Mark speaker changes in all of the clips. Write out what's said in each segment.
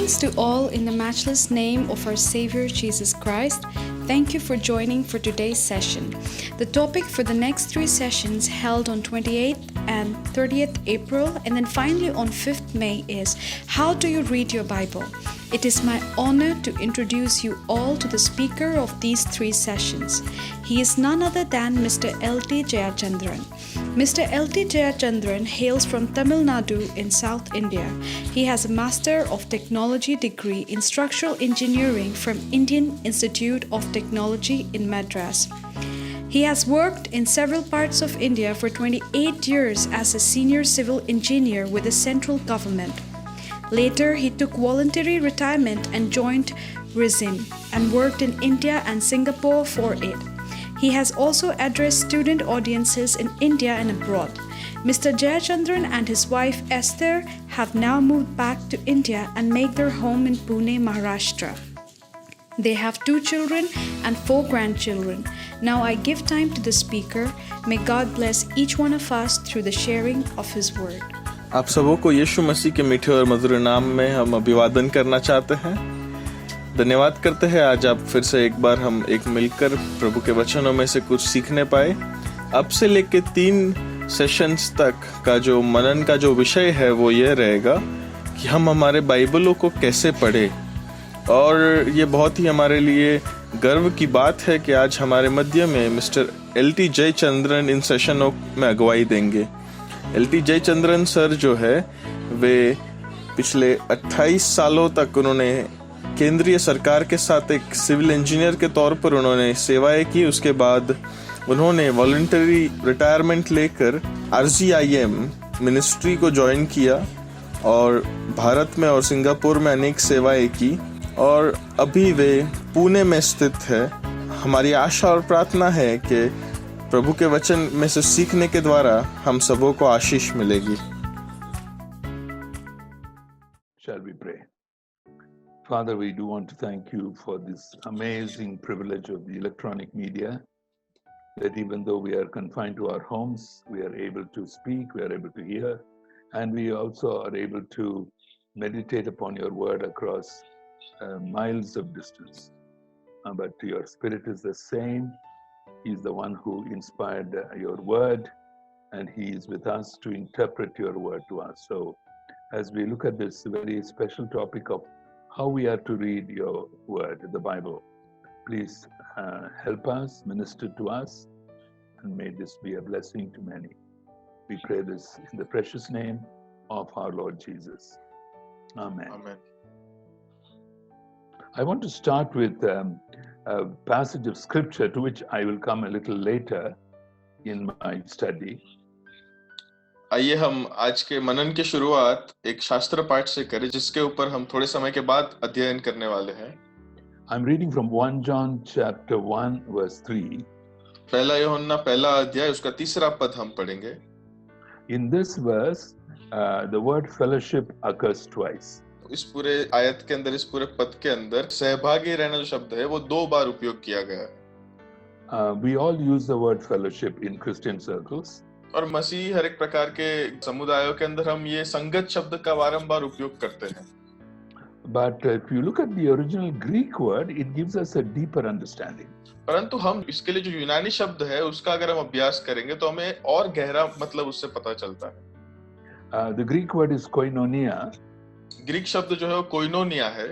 Speaker 1: Greetings to all in the matchless name of our Savior Jesus Christ. Thank you for joining for today's session. The topic for the next 3 sessions held on 28th and 30th April and then finally on 5th May is How do you read your Bible? It is my honor to introduce you all to the speaker of these 3 sessions. He is none other than Mr. L.T. Jayachandran. Mr. L.T. Jayachandran hails from Tamil Nadu in South India. He has a Master of Technology degree in Structural Engineering from Indian Institute of Technology in Madras. He has worked in several parts of India for 28 years as a senior civil engineer with the central government. Later, he took voluntary retirement and joined RISIM and worked in India and Singapore for it. He has also addressed student audiences in India and abroad. Mr. Jayachandran and his wife Esther have now moved back to India and make their home in Pune, Maharashtra. They have 2 children and 4 grandchildren. Now I give time to the speaker. May God bless each one of us through the sharing of His word.
Speaker 2: आप सबों को यीशु मसीह के मीठे और मधुर नाम में हम अभिवादन करना चाहते हैं। धन्यवाद करते हैं आज आप फिर से एक बार हम एक मिलकर प्रभु के वचनों में से कुछ सीखने पाए। अब से लेके 3 सेशंस तक का जो मनन का जो विषय है वो ये रहेगा कि हम हमारे बाइबलों को कैसे पढ़ें। और ये बहुत ही हमारे लिए गर्व की बात है कि आज हमारे मध्य में मिस्टर L.T. जयचंद्रन इन सेशनों में अगुवाई देंगे। L.T. जयचंद्रन सर जो है वे पिछले 28 सालों तक उन्होंने केंद्रीय सरकार के साथ एक सिविल इंजीनियर के तौर पर उन्होंने सेवाएं की। उसके बाद उन्होंने वॉलंटरी रिटायरमेंट लेकर RGIM मिनिस्ट्री को ज्वाइन किया और भारत में और सिंगापुर में अनेक सेवाएं की और अभी वे पुणे में स्थित है। हमारी आशा और प्रार्थना है कि प्रभु के वचन में से सीखने के द्वारा हम सबों को आशीष मिलेगी।
Speaker 3: Shall we pray? Father, we do want to thank you for this amazing privilege of the electronic media, that even though we are confined to our homes, we are able to speak, we are able to hear, and we also are able to meditate upon your word across miles of distance. But your spirit is the same. He's the one who inspired your word, and he is with us to interpret your word to us. So as we look at this very special topic of how we are to read your word, the Bible, please help us, minister to us, and may this be a blessing to many. We pray this in the precious name of our Lord Jesus. Amen.
Speaker 2: Amen.
Speaker 3: I want to start with a passage of scripture to which I will come a little later in my study.
Speaker 2: आइए हम आज के मनन की शुरुआत एक शास्त्र पाठ से करें जिसके ऊपर हम थोड़े समय के बाद अध्ययन करने वाले हैं।
Speaker 3: I'm reading from 1 John chapter 1 verse 3.
Speaker 2: पहला यूहन्ना पहला अध्याय उसका 3रा पद हम पढ़ेंगे।
Speaker 3: In this verse, the word fellowship occurs twice.
Speaker 2: इस पूरे आयत के अंदर, इस पूरे पद के अंदर सहभागी रहना जो शब्द है वो 2 बार उपयोग किया गया है।
Speaker 3: We all use the word fellowship in Christian circles.
Speaker 2: और मसीह हर एक प्रकार के समुदायों के अंदर हम ये संगत शब्द का बारंबार उपयोग करते हैं।
Speaker 3: But if you look at the original Greek word, it gives us a deeper understanding.
Speaker 2: परंतु हम इसके लिए जो यूनानी शब्द है उसका अगर हम अभ्यास करेंगे तो हमें और गहरा मतलब उससे पता चलता है।
Speaker 3: The Greek word is koinonia.
Speaker 2: Greek शब्द जो है वो कोइनोनिया है।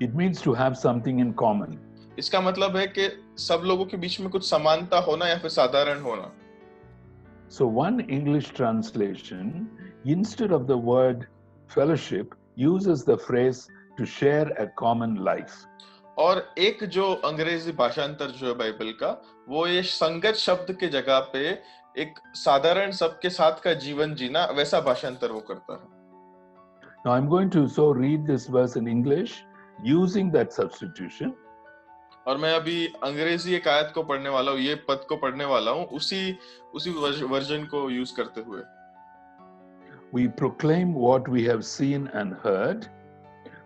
Speaker 3: It means to have something in common.
Speaker 2: इसका मतलब है कि सब लोगों के बीच में कुछ समानता होना या फिर साधारण होना।
Speaker 3: So one English translation, instead of the word fellowship, uses the phrase to share a common life.
Speaker 2: और एक जो अंग्रेजी भाषांतर जो है बाइबल का, वो ये संगत शब्द के जगह पे एक साधारण सबके साथ का जीवन जीना वैसा भाषांतर वो करता है।
Speaker 3: Now I'm going to read this verse in English using that substitution.
Speaker 2: और मैं अभी अंग्रेजी एक आयत को पढ़ने वाला हूँ, ये पद को पढ़ने वाला हूँ उसी वर्जन को यूज करते हुए।
Speaker 3: We proclaim what we have seen and heard,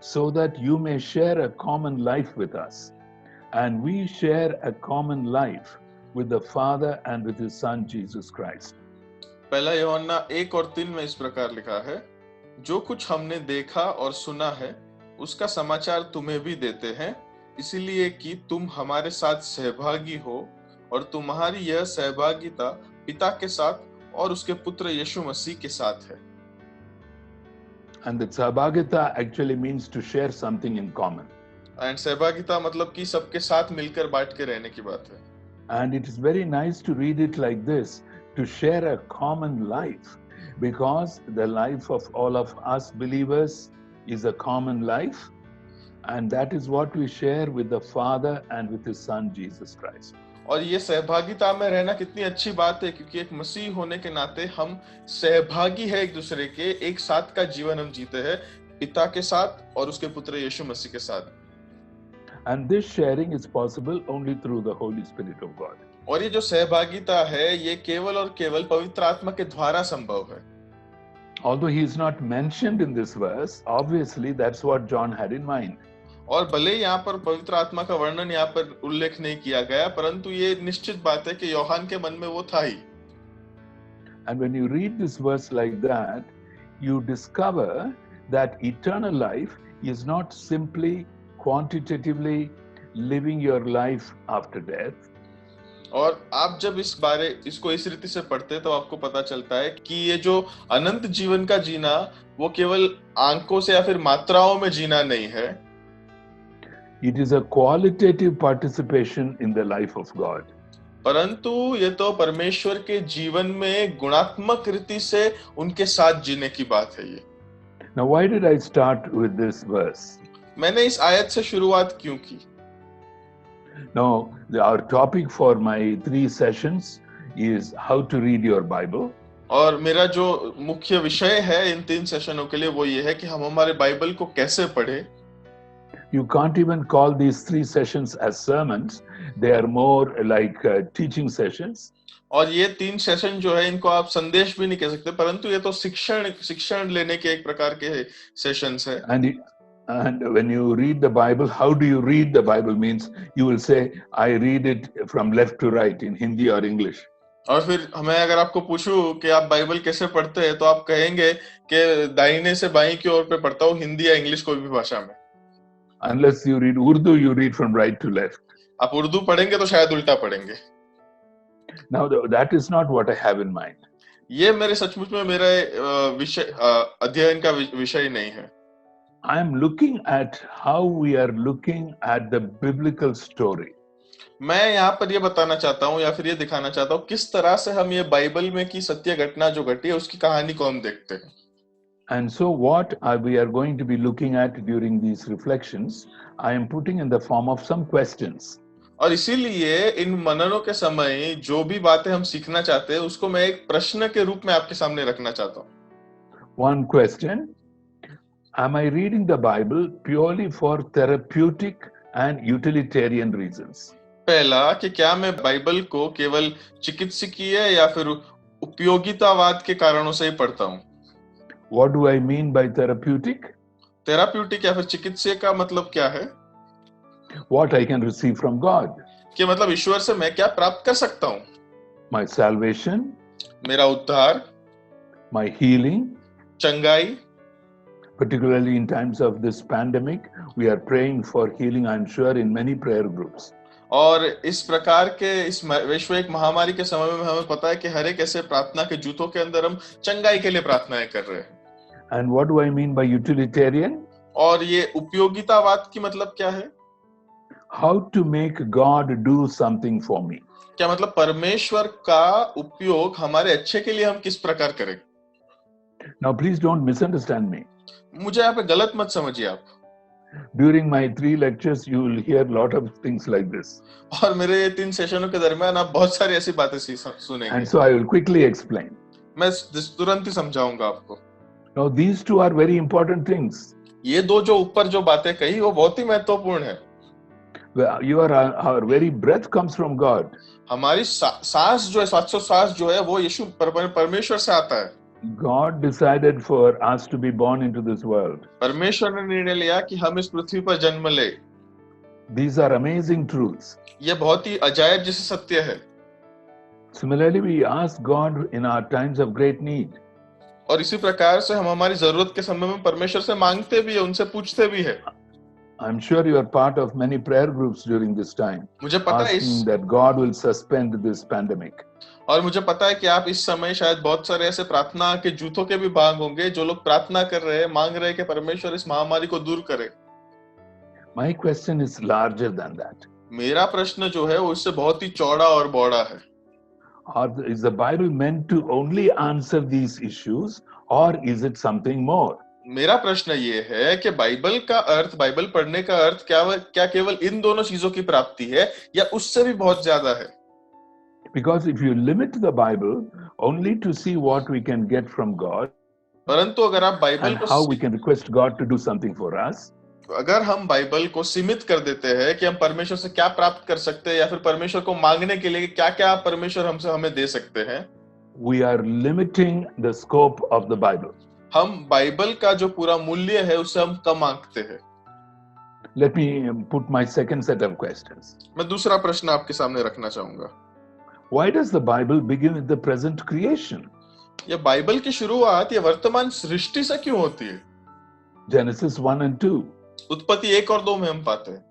Speaker 3: so that you may share a common life with us, and we share a common life with the Father and with His Son Jesus Christ.
Speaker 2: पहला यूहन्ना 1 और 3 में इस प्रकार लिखा है, जो कुछ हमने देखा और सुना है उसका समाचार तुम्हें भी देते हैं, इसलिए कि तुम हमारे साथ सहभागी हो और तुम्हारी यह सहभागिता पिता के साथ और उसके पुत्र यीशु मसीह के साथ है।
Speaker 3: And the Sabhagita actually means to share something in common.
Speaker 2: And सहभागिता मतलब कि सबके साथ मिलकर बांट के रहने की बात है।
Speaker 3: And it is very nice to read it like this, to share a common life, because the life of all of us believers is a common life, and that is what we share with the Father and with His Son Jesus Christ.
Speaker 2: और ये सहभागिता में रहना कितनी अच्छी बात है, क्योंकि एक मसीह होने के नाते हम सहभागी है एक दूसरे के, एक साथ का जीवन हम जीते हैं पिता के साथ और उसके पुत्र यीशु मसीह के साथ।
Speaker 3: And this sharing is possible only through the Holy Spirit of God.
Speaker 2: और ये जो सहभागिता है ये केवल और केवल पवित्र आत्मा के द्वारा संभव है।
Speaker 3: Although he is not mentioned in this verse, obviously that's what John had in mind.
Speaker 2: और भले यहाँ पर पवित्र आत्मा का वर्णन यहाँ पर उल्लेख नहीं किया गया, परंतु ये निश्चित बात है कि यूहन्ना के मन में वो था ही।
Speaker 3: And when you read this verse like that, you discover that eternal life is not simply quantitatively living your life after death.
Speaker 2: और आप जब इसको इस रीति से पढ़ते हैं तो आपको पता चलता है कि ये जो अनंत जीवन का जीना वो केवल आंकों से या फिर मात्राओं में जीना नहीं है।
Speaker 3: It is a qualitative participation in the life of God.
Speaker 2: परंतु ये तो परमेश्वर के जीवन में गुणात्मक रीति से उनके साथ जीने की बात है ये।
Speaker 3: Now, why did I start with this verse?
Speaker 2: मैंने इस आयत से शुरुआत क्यों की?
Speaker 3: Now, our topic for my 3 sessions is how to read your Bible.
Speaker 2: और मेरा जो मुख्य विषय है इन 3 सेशनों के लिए वो ये है कि हम हमारे बाइबल को कैसे पढ़ें।
Speaker 3: You can't even call these 3 sessions as sermons. They are more like teaching sessions.
Speaker 2: और ये 3 सेशन जो है इनको आप संदेश भी नहीं कह सकते, परंतु ये तो शिक्षण लेने के एक प्रकार के सेशंस है।
Speaker 3: And when you read the Bible, how do you read the Bible? Means you will say, I read it from left to right in Hindi or English.
Speaker 2: और फिर हमें अगर आपको पूछूं कि आप बाइबल कैसे पढ़ते हैं तो आप कहेंगे कि दाहिने से बाईं की ओर पे पढ़ता हूँ, हिंदी या इंग्लिश कोई भी भाषा में।
Speaker 3: Unless you read Urdu, you read from right to left.
Speaker 2: आप उर्दू पढ़ेंगे तो शायद उल्टा पढ़ेंगे।
Speaker 3: Now that is not what I have in mind.
Speaker 2: ये मेरे सचमुच में मेरा विषय अध्ययन का विषय नहीं है।
Speaker 3: I am looking at how we are looking at the biblical story.
Speaker 2: मैं यहाँ पर ये बताना चाहता हूँ या फिर ये दिखाना चाहता हूँ किस तरह से हम ये बाइबल में की सत्य घटना जो घटी है उसकी कहानी को हम देखते हैं।
Speaker 3: And so what we are going to be looking at during these reflections, I am putting in the form of some questions.
Speaker 2: और इसीलिए इन मननों के समय जो भी बातें हम सीखना चाहते हैं उसको मैं एक प्रश्न के रूप में आपके सामने रखना चाहता हूँ।
Speaker 3: One question: am I reading the Bible purely for therapeutic and utilitarian reasons?
Speaker 2: पहला कि क्या मैं बाइबल को केवल चिकित्सकीय या फिर उपयोगितावाद के कारणों से ही पढ़ता हूँ।
Speaker 3: What do I mean by therapeutic?
Speaker 2: Therapeutic या फिर चिकित्सीय का मतलब क्या है?
Speaker 3: What I can receive from God.
Speaker 2: कि मतलब ईश्वर से मैं क्या प्राप्त कर सकता हूँ?
Speaker 3: My salvation.
Speaker 2: मेरा उद्धार।
Speaker 3: My healing.
Speaker 2: चंगाई।
Speaker 3: Particularly in times of this pandemic, we are praying for healing, I'm sure, in many prayer groups.
Speaker 2: और इस प्रकार के इस वैश्विक महामारी के समय में हमें पता है कि हर एक ऐसे प्रार्थना के जूथों के अंदर हम चंगाई के लिए प्रार्थनाएं कर रहे हैं।
Speaker 3: And what do I mean by utilitarian?
Speaker 2: और ये उपयोगितावाद की मतलब क्या है?
Speaker 3: How to make God do something for me?
Speaker 2: क्या मतलब परमेश्वर का उपयोग हमारे अच्छे के लिए हम किस प्रकार करें?
Speaker 3: Now please don't misunderstand me.
Speaker 2: मुझे यहाँ पे गलत मत समझिए आप।
Speaker 3: During my 3 lectures, you will hear a lot of things like this.
Speaker 2: और मेरे 3 सेशनों के दरमियान आप बहुत सारी ऐसी बातें सुनेंगे।
Speaker 3: And so I will quickly explain.
Speaker 2: मैं तुरंत ही समझाऊंगा आपको।
Speaker 3: Now these 2 are very important things.
Speaker 2: ये दो जो ऊपर जो बातें कही वो बहुत ही महत्वपूर्ण है।
Speaker 3: Our very breath comes from God.
Speaker 2: हमारी सांस जो है, श्वासोच्छ्वास जो है वो यीशु परमेश्वर से आता है।
Speaker 3: God decided for us to be born into this world.
Speaker 2: परमेश्वर ने निर्णय लिया कि हम इस पृथ्वी पर जन्म ले।
Speaker 3: These are amazing truths.
Speaker 2: ये बहुत ही अजायब जैसे सत्य है।
Speaker 3: Similarly, we ask God in our times of great need.
Speaker 2: और इसी प्रकार से हम हमारी जरूरत के समय में परमेश्वर से मांगते भी है, उनसे पूछते भी है।
Speaker 3: I'm sure you are part of many prayer groups during this time,
Speaker 2: मुझे पता है
Speaker 3: asking that God will suspend this pandemic.
Speaker 2: और मुझे पता है कि आप इस समय शायद बहुत सारे ऐसे प्रार्थना के जूथों के भी भाग होंगे जो लोग प्रार्थना कर रहे हैं, मांग रहे हैं कि परमेश्वर इस महामारी को दूर करे।
Speaker 3: My question is larger than that.
Speaker 2: मेरा प्रश्न जो है वो इससे बहुत ही चौड़ा और बड़ा है।
Speaker 3: Or is the Bible meant to only answer these issues, or is it something more?
Speaker 2: मेरा प्रश्न ये है कि बाइबल का अर्थ, बाइबल पढ़ने का अर्थ क्या केवल इन दोनों चीजों की प्राप्ति है या उससे भी बहुत ज्यादा है?
Speaker 3: Because if you limit the Bible only to see what we can get from God
Speaker 2: परंतु अगर आप बाइबल
Speaker 3: and how we
Speaker 2: को
Speaker 3: can request God to do something for us,
Speaker 2: अगर हम बाइबल को सीमित कर देते हैं कि हम परमेश्वर से क्या प्राप्त कर सकते हैं या फिर परमेश्वर को मांगने के लिए क्या क्या परमेश्वर हमसे हमें दे सकते हैं,
Speaker 3: we are limiting the scope of the Bible.
Speaker 2: हम बाइबल का जो पूरा मूल्य है उससे हम कम आंकते हैं।
Speaker 3: Let me put my second set of questions.
Speaker 2: मैं दूसरा प्रश्न आपके सामने रखना चाहूंगा।
Speaker 3: Why does the Bible begin with the present creation?
Speaker 2: ये बाइबल की शुरुआत ये वर्तमान सृष्टि से क्यों होती है?
Speaker 3: Genesis 1 and 2.
Speaker 2: उत्पत्ति 1 और 2 में हम पाते हैं।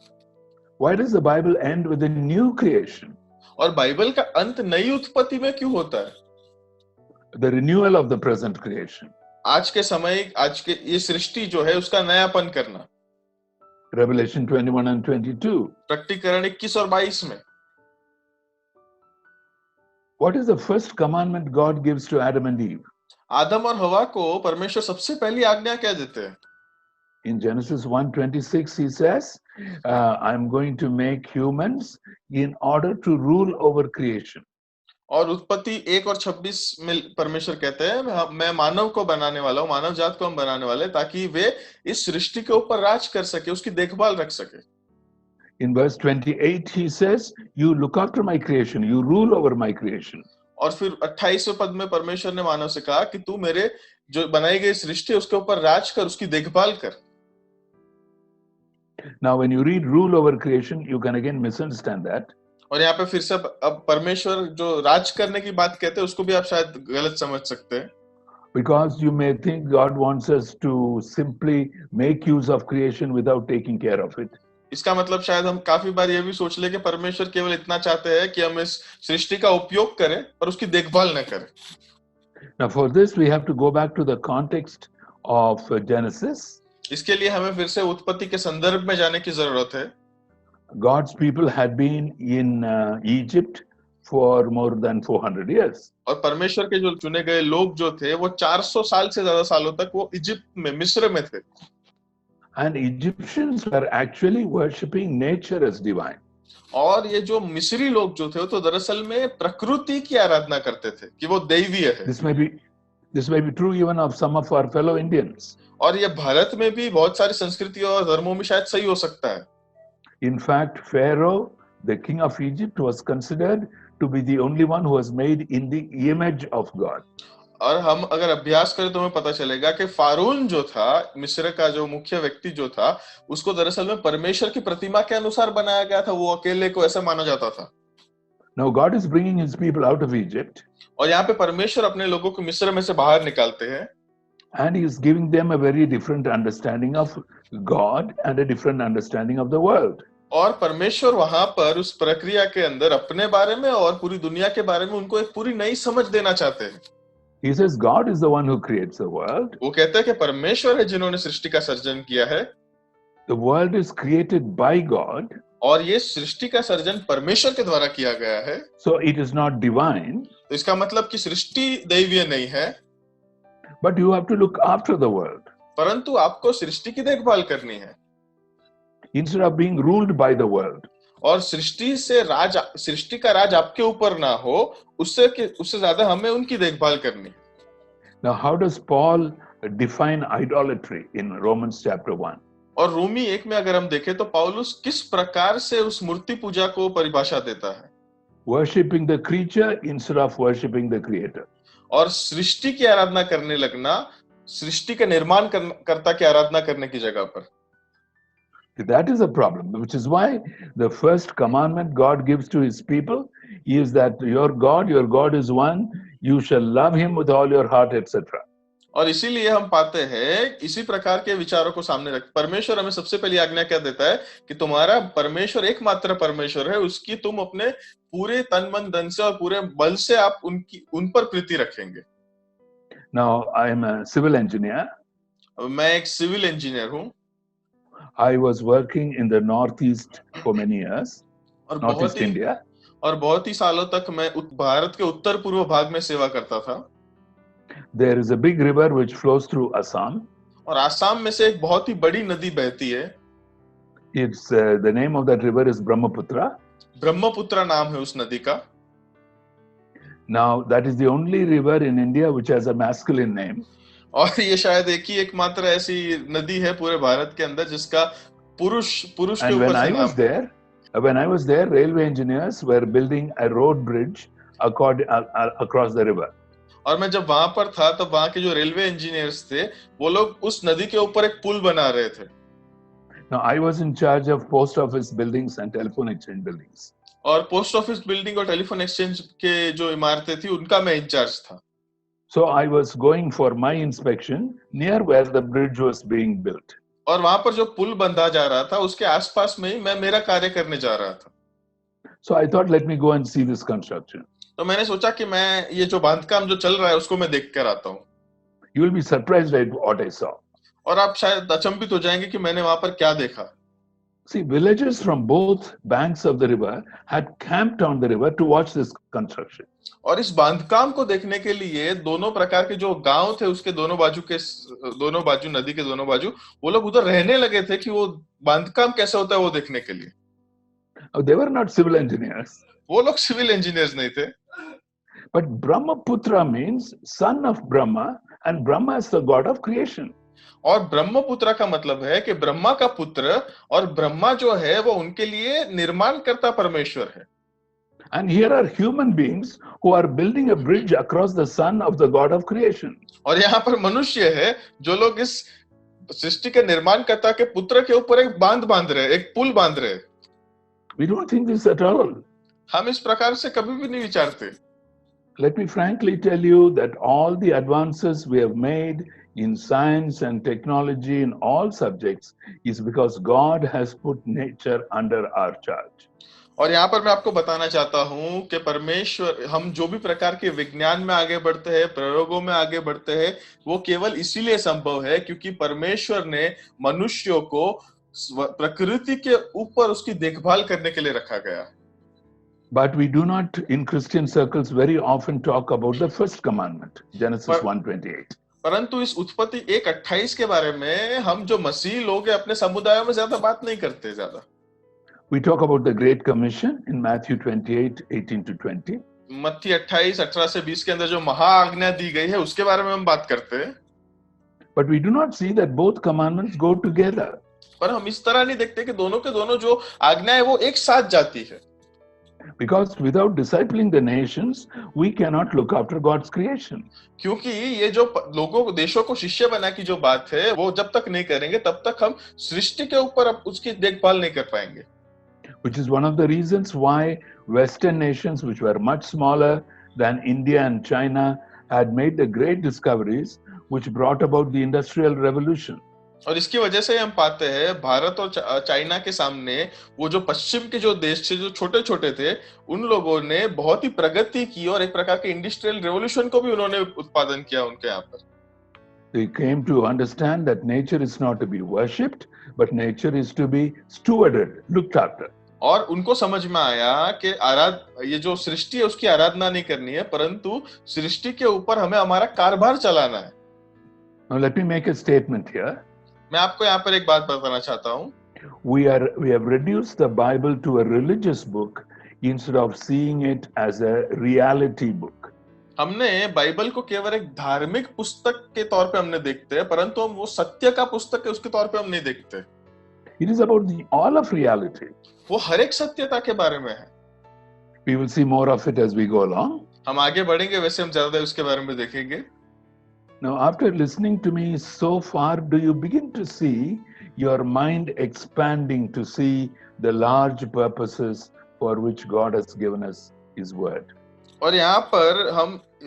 Speaker 3: Why does the Bible end with a new creation?
Speaker 2: और बाइबल का अंत नई उत्पत्ति में क्यों होता है?
Speaker 3: The renewal of the present creation.
Speaker 2: आज के समय, आज के ये सृष्टि जो है उसका नयापन करना।
Speaker 3: Revelation 21 and 22.
Speaker 2: प्रकटीकरण 21 और 22 में।
Speaker 3: What is the first commandment God gives to Adam and Eve?
Speaker 2: आदम और हवा को परमेश्वर सबसे पहली आज्ञा क्या देते हैं?
Speaker 3: In Genesis 1:26, he says, I'm going to make humans in order to rule over creation.
Speaker 2: और उत्पत्ति 1 और 26 में परमेश्वर कहते हैं मैं मानव को बनाने वाला हूं, मानव जात को हम बनाने वाले ताकि वे इस सृष्टि के ऊपर राज कर सके, उसकी देखभाल रख सके।
Speaker 3: In verse 28, he says, you look after my creation, you rule over my creation.
Speaker 2: और फिर 28वें पद में परमेश्वर ने मानव से कहा कि तू मेरे जो बनाई गई सृष्टि उसके ऊपर राज कर, उसकी देखभाल कर।
Speaker 3: Now, when you read rule over creation, you can again misunderstand that.
Speaker 2: और यहाँ पे फिर से अब परमेश्वर जो राज करने की बात कहते हैं उसको भी आप शायद गलत समझ सकते हैं।
Speaker 3: Because you may think God wants us to simply make use of creation without taking care of it.
Speaker 2: इसका मतलब शायद हम काफी बार ये भी सोच ले कि परमेश्वर केवल इतना चाहते हैं कि हम इस सृष्टि का उपयोग करें पर उसकी देखभाल न करें।
Speaker 3: Now, for this, we have to go back to the context of Genesis.
Speaker 2: इसके लिए हमें फिर से उत्पत्ति के संदर्भ में जाने की जरूरत है।
Speaker 3: God's people had been in Egypt for more than 400 years.
Speaker 2: और परमेश्वर के जो चुने गए लोग जो थे वो 400 साल से ज्यादा सालों तक वो इजिप्ट में, मिस्र में थे।
Speaker 3: And Egyptians were actually worshipping nature as divine.
Speaker 2: और ये जो मिस्री लोग जो थे वो तो दरअसल में प्रकृति की आराधना करते थे कि वो दैवीय है।
Speaker 3: This may be true even of some of our fellow Indians.
Speaker 2: और ये भारत में भी बहुत सारी संस्कृतियों और धर्मों में शायद सही हो सकता है।
Speaker 3: In fact, Pharaoh, the king of Egypt, was considered to be the only one who was made in the image of God.
Speaker 2: और हम अगर अभ्यास करें तो हमें पता चलेगा कि फारून जो था, मिस्र का जो मुख्य व्यक्ति जो था, उसको दरअसल में परमेश्वर की प्रतिमा के अनुसार बनाया गया था, वो अकेले को ऐसा माना जाता था।
Speaker 3: Now God is bringing his people out of Egypt.
Speaker 2: और यहाँ पे परमेश्वर अपने लोगों को मिस्र में से बाहर निकालते हैं।
Speaker 3: And he is giving them a very different understanding of God and a different understanding of the world.
Speaker 2: और परमेश्वर वहां पर उस प्रक्रिया के अंदर अपने बारे में और पूरी दुनिया के बारे में उनको एक पूरी नई समझ देना चाहते हैं।
Speaker 3: He says God is the one who creates the world.
Speaker 2: वो कहते हैं कि परमेश्वर है जिन्होंने सृष्टि का सर्जन किया है।
Speaker 3: The world is created by God.
Speaker 2: और ये सृष्टि का सर्जन परमेश्वर के द्वारा किया गया है।
Speaker 3: So it is not divine.
Speaker 2: तो इसका मतलब कि सृष्टि दैवीय नहीं है।
Speaker 3: But you have to look after the world.
Speaker 2: परंतु आपको सृष्टि की देखभाल करनी है।
Speaker 3: Instead of being ruled by the world.
Speaker 2: और सृष्टि का राज आपके ऊपर ना हो, उससे ज्यादा हमें उनकी देखभाल करनी है।
Speaker 3: Now, how does Paul define idolatry in Romans chapter 1?
Speaker 2: और रोमी 1 में अगर हम देखें तो पौलुस किस प्रकार से उस मूर्ति पूजा को परिभाषा देता है?
Speaker 3: Worshipping the creature instead of worshipping the creator.
Speaker 2: और सृष्टि की आराधना करने लगना, सृष्टि का निर्माण कर्ता की आराधना करने की जगह पर।
Speaker 3: That is a problem, which is why the first commandment God gives to his people is that your God is one, you shall love him with all your heart, etc.
Speaker 2: और इसीलिए हम पाते हैं इसी प्रकार के विचारों को सामने रख परमेश्वर हमें सबसे पहली आज्ञा क्या देता है कि तुम्हारा परमेश्वर एकमात्र परमेश्वर है, उसकी तुम अपने पूरे तन मन धन से और पूरे बल से आप उन पर प्रीति रखेंगे।
Speaker 3: Now, I am a civil engineer.
Speaker 2: मैं एक सिविल इंजीनियर हूँ
Speaker 3: I was working in the Northeast for many years,
Speaker 2: और
Speaker 3: Northeast India.
Speaker 2: बहुत ही सालों तक मैं भारत के उत्तर पूर्व भाग में सेवा करता था।
Speaker 3: There is a big river which flows through Assam.
Speaker 2: और आसाम में से एक बहुत ही बड़ी नदी बहती है।
Speaker 3: It's the name of that river is Brahmaputra.
Speaker 2: Brahmaputra नाम है उस नदी का।
Speaker 3: Now, that is the only river in India which has a masculine name.
Speaker 2: और ये शायद एक ही एकमात्र ऐसी नदी है पूरे भारत के अंदर जिसका पुरुष के
Speaker 3: And
Speaker 2: ऊपर
Speaker 3: when
Speaker 2: से
Speaker 3: I was
Speaker 2: नाम।
Speaker 3: there, railway engineers were building a road bridge across the river.
Speaker 2: और मैं जब वहां पर था तब वहां के जो रेलवे इंजीनियर्स थे वो लोग उस नदी के ऊपर एक पुल बना रहे थे।
Speaker 3: Now, I was in charge of post office buildings and telephone exchange buildings.
Speaker 2: और पोस्ट ऑफिस बिल्डिंग और टेलीफोन एक्सचेंज के जो इमारतें थी उनका मैं इंचार्ज था।
Speaker 3: So I was going for my inspection near where the bridge was being built.
Speaker 2: और वहां पर जो पुल बंधा जा रहा था उसके आसपास में ही मैं मेरा कार्य करने जा रहा था।
Speaker 3: So I thought, let me go and see this construction.
Speaker 2: तो मैंने सोचा कि मैं ये जो बांधकाम जो चल रहा है उसको मैं देख कर आता हूँ।
Speaker 3: You will be surprised at what I saw.
Speaker 2: और आप शायद अचंभित हो जाएंगे कि मैंने वहां पर क्या देखा।
Speaker 3: See, villagers from both banks of the river had camped on the river to watch this construction.
Speaker 2: और इस बांधकाम को देखने के लिए दोनों प्रकार के जो गांव थे उसके दोनों बाजू नदी के दोनों बाजू वो लोग उधर रहने लगे थे कि वो बांधकाम कैसे होता है वो देखने के लिए।
Speaker 3: They were not civil engineers.
Speaker 2: वो लोग सिविल इंजीनियर्स नहीं थे।
Speaker 3: But Brahmaputra means son of Brahma, and Brahma is the god of creation.
Speaker 2: और ब्रह्मपुत्र का मतलब है कि ब्रह्मा का पुत्र और ब्रह्मा जो है वो उनके लिए निर्माणकर्ता परमेश्वर है।
Speaker 3: And here are human beings who are building a bridge across the son of the god of creation.
Speaker 2: और यहाँ पर मनुष्य है जो लोग इस सृष्टि के निर्माणकर्ता के पुत्र के ऊपर एक बांध रहे, एक पुल बांध रहे।
Speaker 3: We don't think this at all.
Speaker 2: हम इस प्रकार से कभी भी नहीं विचारते।
Speaker 3: Let me frankly tell you that all the advances we have made in science and technology in all subjects is because God has put nature under our charge.
Speaker 2: और यहाँ पर मैं आपको बताना चाहता हूँ कि परमेश्वर हम जो भी प्रकार के विज्ञान में आगे बढ़ते हैं, प्रयोगों में आगे बढ़ते हैं, वो केवल इसीलिए संभव है क्योंकि परमेश्वर ने मनुष्यों को प्रकृति के ऊपर उसकी देखभाल करने के लिए रखा गया।
Speaker 3: But we do not in Christian circles very often talk about the first commandment, Genesis 1:28.
Speaker 2: परंतु इस उत्पत्ति 1:28 के बारे में हम जो मसीह लोग हैं अपने समुदायों में ज्यादा बात नहीं करते ज्यादा।
Speaker 3: We talk about the Great Commission in Matthew 28:18-20.
Speaker 2: मत्ती 28:18-20 के अंदर जो महाआज्ञा दी गई है उसके बारे में हम बात करते हैं।
Speaker 3: But we do not see that both commandments go together.
Speaker 2: पर हम इस तरह नहीं देखते कि दोनों के दोनों जो आज्ञा है वो एक साथ जाती है।
Speaker 3: Because without discipling the nations, we cannot look after God's creation.
Speaker 2: क्योंकि ये जो लोगों को देशों को शिष्य बना की जो बात है वो जब तक नहीं करेंगे तब तक हम सृष्टि के ऊपर उसकी देखभाल नहीं कर पाएंगे।
Speaker 3: Which is one of the reasons why Western nations, which were much smaller than India and China, had made the great discoveries which brought about the Industrial Revolution.
Speaker 2: और इसकी वजह से हम पाते हैं भारत और चाइना के सामने वो जो पश्चिम के जो देश थे जो छोटे छोटे थे उन लोगों ने बहुत ही प्रगति की और एक प्रकार के इंडस्ट्रियल रेवोल्यूशन को भी उन्होंने उत्पादन किया उनके यहाँ पर।
Speaker 3: They came to understand that nature is not to be worshipped, but nature is to be stewarded, looked after.
Speaker 2: और उनको समझ में आया कि ये जो सृष्टि है उसकी आराधना नहीं करनी है परंतु सृष्टि के ऊपर हमें हमारा कारभार चलाना है।
Speaker 3: Now let me make a statement here.
Speaker 2: मैं आपको यहाँ पर एक बात बताना चाहता हूँ।
Speaker 3: We have reduced the Bible to a religious book instead of seeing it as a reality book.
Speaker 2: हमने बाइबल को केवल एक धार्मिक पुस्तक के तौर पे हमने देखते हैं परंतु हम वो सत्य का पुस्तक है उसके तौर पे हम नहीं देखते।
Speaker 3: It is about all of reality.
Speaker 2: वो हर एक सत्यता के बारे में है।
Speaker 3: We will see more of it as we go along.
Speaker 2: हम आगे बढ़ेंगे वैसे हम ज्यादा उसके बारे में देखेंगे।
Speaker 3: Now, after listening to me so far, do you begin to see your mind expanding to see the large purposes for which God has given us His word?
Speaker 2: और यहाँ पर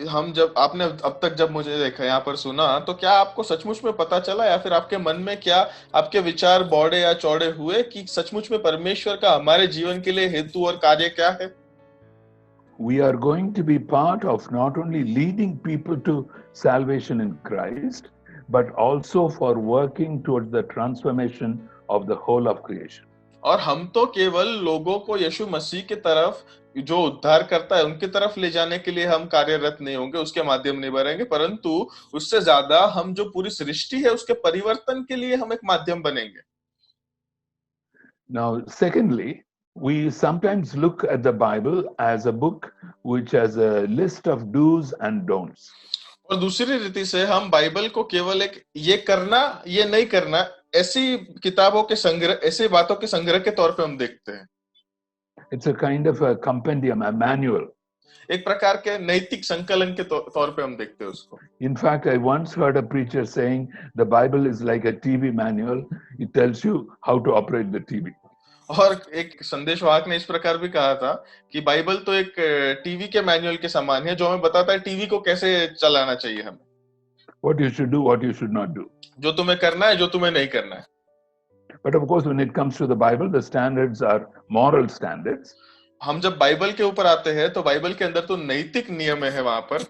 Speaker 2: हम जब आपने अब तक जब मुझे देखा यहाँ पर सुना, तो क्या आपको सचमुच में पता चला या फिर आपके मन में क्या आपके विचार बौड़े या चौड़े हुए कि सचमुच में परमेश्वर का हमारे जीवन के लिए हेतु और कार्य क्या है?
Speaker 3: We are going to be part of not only leading people to salvation in Christ, but also for working towards the transformation of the whole of creation.
Speaker 2: और हम तो केवल लोगों को यीशु मसीह की तरफ, जो उद्धार करता है उनकी तरफ ले जाने के लिए हम कार्यरत नहीं होंगे, उसके माध्यम नहीं बढ़ेंगे, परंतु उससे ज्यादा हम जो पूरी सृष्टि है उसके परिवर्तन के लिए हम एक माध्यम बनेंगे।
Speaker 3: Now, secondly, we sometimes look at the Bible as a book which has a list of do's and don'ts.
Speaker 2: और दूसरी रीति से हम बाइबल को केवल एक ये करना ये नहीं करना ऐसी किताबों के संग्रह, ऐसी बातों के संग्रह के तौर पे हम देखते हैं।
Speaker 3: It's a kind of a compendium, a manual.
Speaker 2: एक प्रकार के नैतिक संकलन के तौर पे हम देखते हैं उसको।
Speaker 3: In fact, I once heard a preacher saying the Bible is like a TV manual. It tells you how to operate the TV.
Speaker 2: और एक संदेशवाहक ने इस प्रकार भी कहा था कि बाइबल तो एक टीवी के मैनुअल के समान है, जो हमें बताता है टीवी को कैसे चलाना चाहिए हमें,
Speaker 3: What you should do, what you should not do.
Speaker 2: जो तुम्हें करना है, जो तुम्हें नहीं करना है।
Speaker 3: But of course, when it comes to the Bible, the standards are moral standards.
Speaker 2: हम जब बाइबल के ऊपर आते हैं तो बाइबल के अंदर तो नैतिक नियम है वहां पर।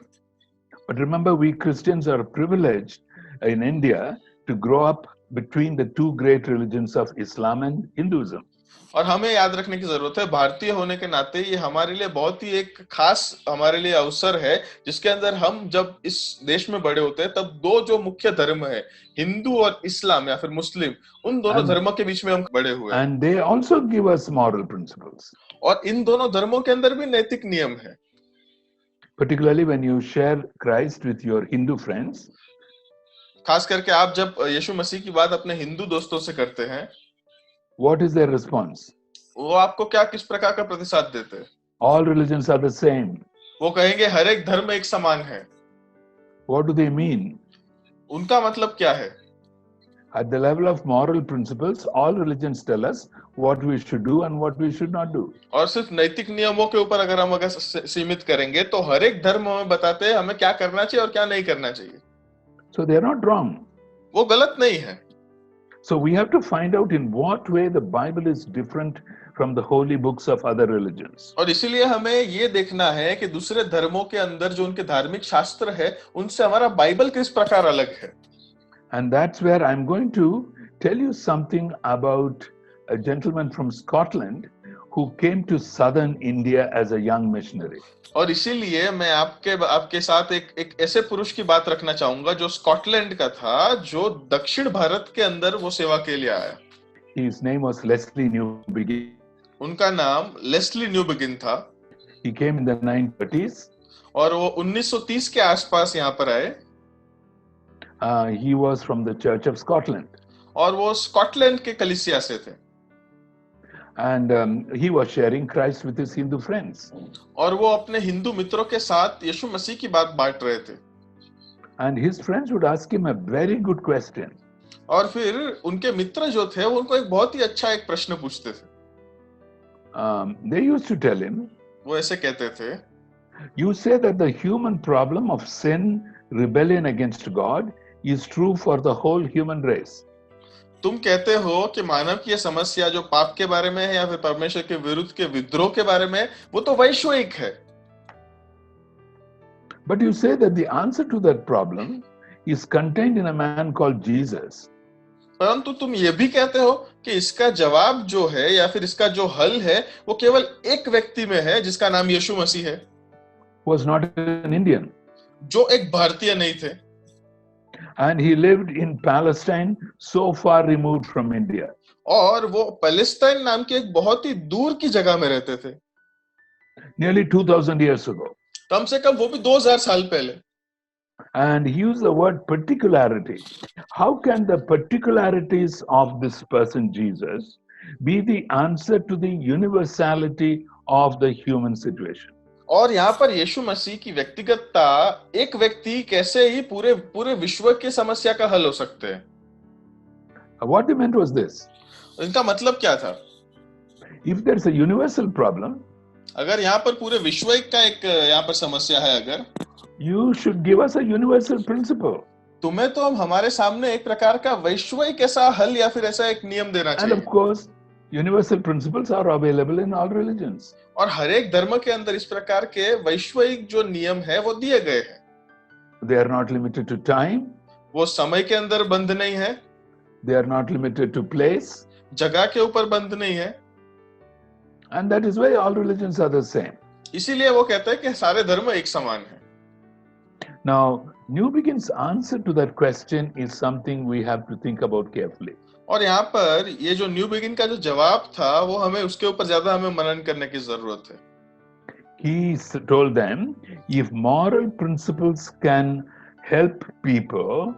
Speaker 3: But remember, we Christians are privileged in India to grow up between the two great religions of Islam and Hinduism.
Speaker 2: और हमें याद रखने की जरूरत है, भारतीय होने के नाते ये हमारे लिए बहुत ही एक खास हमारे लिए अवसर है, जिसके अंदर हम जब इस देश में बड़े होते हैं तब दो जो मुख्य धर्म है, हिंदू और इस्लाम या फिर मुस्लिम, उन दोनों धर्मों के बीच में हम बड़े हुए हैं।
Speaker 3: And they also give us moral principles.
Speaker 2: और इन दोनों धर्मों के अंदर भी नैतिक नियम है।
Speaker 3: Particularly when you share Christ with your Hindu friends,
Speaker 2: खास करके आप जब यीशु मसीह की बात अपने हिंदू दोस्तों से करते हैं,
Speaker 3: what is their response?
Speaker 2: वो आपको क्या किस प्रकार का प्रतिसाद देते हैं?
Speaker 3: All religions are the same.
Speaker 2: वो कहेंगे हर एक धर्म एक समान है।
Speaker 3: What do they mean?
Speaker 2: उनका मतलब क्या है?
Speaker 3: At the level of moral principles, all religions tell us what we should do and what we should not do.
Speaker 2: और सिर्फ नैतिक नियमों के ऊपर अगर हम सीमित करेंगे तो हर एक धर्म हमें बताते हैं हमें क्या करना चाहिए और क्या नहीं करना चाहिए।
Speaker 3: So they are not wrong.
Speaker 2: वो गलत नहीं है।
Speaker 3: So we have to find out in what way the Bible is different from the holy books of other religions.
Speaker 2: और इसीलिए हमें ये देखना है कि दूसरे धर्मों के अंदर जो उनके धार्मिक शास्त्र है, उनसे हमारा बाइबल किस प्रकार अलग है।
Speaker 3: And that's where I'm going to tell you something about a gentleman from Scotland who came to southern India as a young missionary.
Speaker 2: और इसीलिए मैं आपके साथ एक ऐसे पुरुष की बात रखना चाहूंगा जो स्कॉटलैंड का था, जो दक्षिण भारत के अंदर वो सेवा के लिए आया।
Speaker 3: His name was Leslie Newbegin.
Speaker 2: उनका नाम लेस्ली न्यूबिगिन था।
Speaker 3: He came in the 1930s.
Speaker 2: और वो 1930 के आसपास यहाँ पर आए।
Speaker 3: He was from the Church of Scotland.
Speaker 2: और वो स्कॉटलैंड के कलीसिया से थे।
Speaker 3: And he was sharing Christ with his Hindu friends.
Speaker 2: और वो अपने हिंदू मित्रों के साथ यीशु मसीह की बात बांट रहे थे।
Speaker 3: And his friends would ask him a very good question.
Speaker 2: और फिर उनके मित्र जो थे वो उनको एक बहुत ही अच्छा एक प्रश्न पूछते थे।
Speaker 3: They used to tell him,
Speaker 2: वो ऐसे कहते थे,
Speaker 3: you say that the human problem of sin, rebellion against God is true for the whole human race.
Speaker 2: तुम कहते हो कि मानव की यह समस्या जो पाप के बारे में है या फिर परमेश्वर के विरुद्ध के विद्रोह के बारे में, वो तो वैश्विक है।
Speaker 3: But you say that the answer to that problem is contained in a man called Jesus.
Speaker 2: परंतु तुम ये भी कहते हो कि इसका जवाब जो है या फिर इसका जो हल है वो केवल एक व्यक्ति में है जिसका नाम यीशु मसीह है,
Speaker 3: Was not an Indian.
Speaker 2: जो एक भारतीय नहीं थे।
Speaker 3: And he lived in Palestine, so far removed from India.
Speaker 2: और वो पैलेस्टाइन नाम की एक बहुत ही दूर की जगह में रहते थे,
Speaker 3: Nearly 2000 years ago.
Speaker 2: कम से कम वो भी 2000 साल पहले।
Speaker 3: And he used the word particularity. How can the particularities of this person, Jesus, be the answer to the universality of the human situation?
Speaker 2: और यहाँ पर यीशु मसीह की व्यक्तिगतता, एक व्यक्ति कैसे ही पूरे विश्व की समस्या का हल हो सकते हैं।
Speaker 3: What they meant was this.
Speaker 2: इनका मतलब क्या था?
Speaker 3: If there's a universal problem,
Speaker 2: अगर यहाँ पर पूरे विश्व का एक यहाँ पर समस्या है, अगर
Speaker 3: you should give us a universal principle.
Speaker 2: तुम्हें तो हमारे सामने एक प्रकार का वैश्विक ऐसा हल या फिर ऐसा एक नियम देना
Speaker 3: And of
Speaker 2: चाहिए।
Speaker 3: course, universal principles are available in all religions.
Speaker 2: और हर एक धर्म के अंदर इस प्रकार के वैश्विक जो नियम है वो दिए गए हैं।
Speaker 3: They are not limited to time,
Speaker 2: वो समय के अंदर बंद नहीं है,
Speaker 3: they are not limited to place,
Speaker 2: जगह के ऊपर बंद नहीं है।
Speaker 3: and that is why all religions are the same.
Speaker 2: इसीलिए वो कहते हैं कि सारे धर्म एक समान है।
Speaker 3: Now, New Begin's answer to that question is something we have to think about carefully.
Speaker 2: और यहाँ पर ये जो न्यू बिगिन का जो जवाब था वो हमें उसके ऊपर ज्यादा हमें मनन करने की जरूरत है।
Speaker 3: He told them, if moral principles can help people,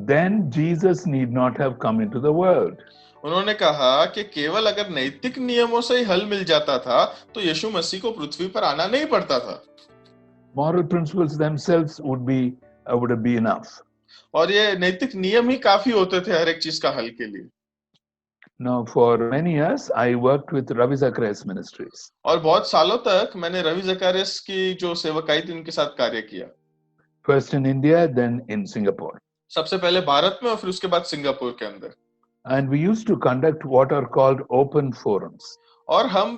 Speaker 3: then Jesus need not have come into the world.
Speaker 2: उन्होंने कहा कि केवल अगर नैतिक नियमों से ही हल मिल जाता था तो यीशु मसीह को पृथ्वी पर आना नहीं पड़ता था।
Speaker 3: Moral principles themselves would be enough.
Speaker 2: और ये नैतिक नियम ही काफी होते थे हर एक चीज का हल के लिए।
Speaker 3: Now, for many years, I worked with Ravi Zacharias Ministries.
Speaker 2: और बहुत सालों तक मैंने रवि जकारियस की जो सेवकाई थी उनके साथ कार्य किया।
Speaker 3: First in India, then in Singapore.
Speaker 2: सबसे पहले भारत में और फिर उसके बाद सिंगापुर के अंदर।
Speaker 3: And we used to conduct what are called open forums.
Speaker 2: और हम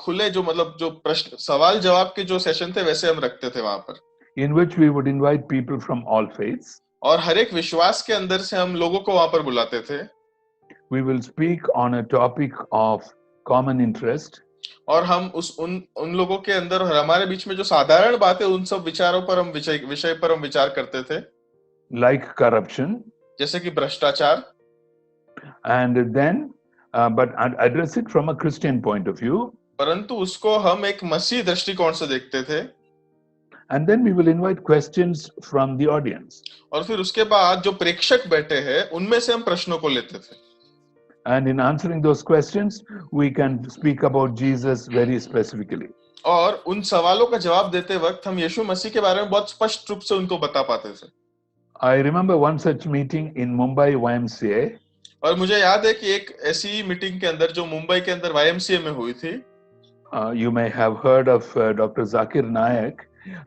Speaker 2: खुले जो मतलब जो प्रश्न सवाल जवाब के जो सेशन थे वैसे हम रखते थे वहां पर,
Speaker 3: in which we would invite people from all faiths.
Speaker 2: और हर एक विश्वास के अंदर से हम लोगों को वहां पर बुलाते थे।
Speaker 3: We will speak on a topic of common interest.
Speaker 2: और हम उन लोगों के अंदर और हमारे बीच में जो साधारण बातें उन सब विचारों पर हम विषय पर हम विचार करते थे,
Speaker 3: like corruption,
Speaker 2: जैसे कि भ्रष्टाचार,
Speaker 3: and then but address it from a Christian point of view.
Speaker 2: परंतु उसको हम एक मसीह दृष्टिकोण से देखते थे।
Speaker 3: And then we will invite questions from the audience.
Speaker 2: और फिर उसके बाद जो प्रेक्षक बैठे हैं उनमें से हम प्रश्नों को लेते थे।
Speaker 3: And in answering those questions, we can speak about Jesus very specifically.
Speaker 2: और उन सवालों का जवाब देते वक्त हम यीशु मसीह के बारे में बहुत स्पष्ट रूप से उनको बता पाते थे।
Speaker 3: I remember one such meeting in Mumbai YMCA.
Speaker 2: और मुझे याद है कि एक ऐसी मीटिंग के अंदर जो मुंबई के अंदर YMCA में हुई थी।
Speaker 3: You may have heard of Dr. Zakir Naik,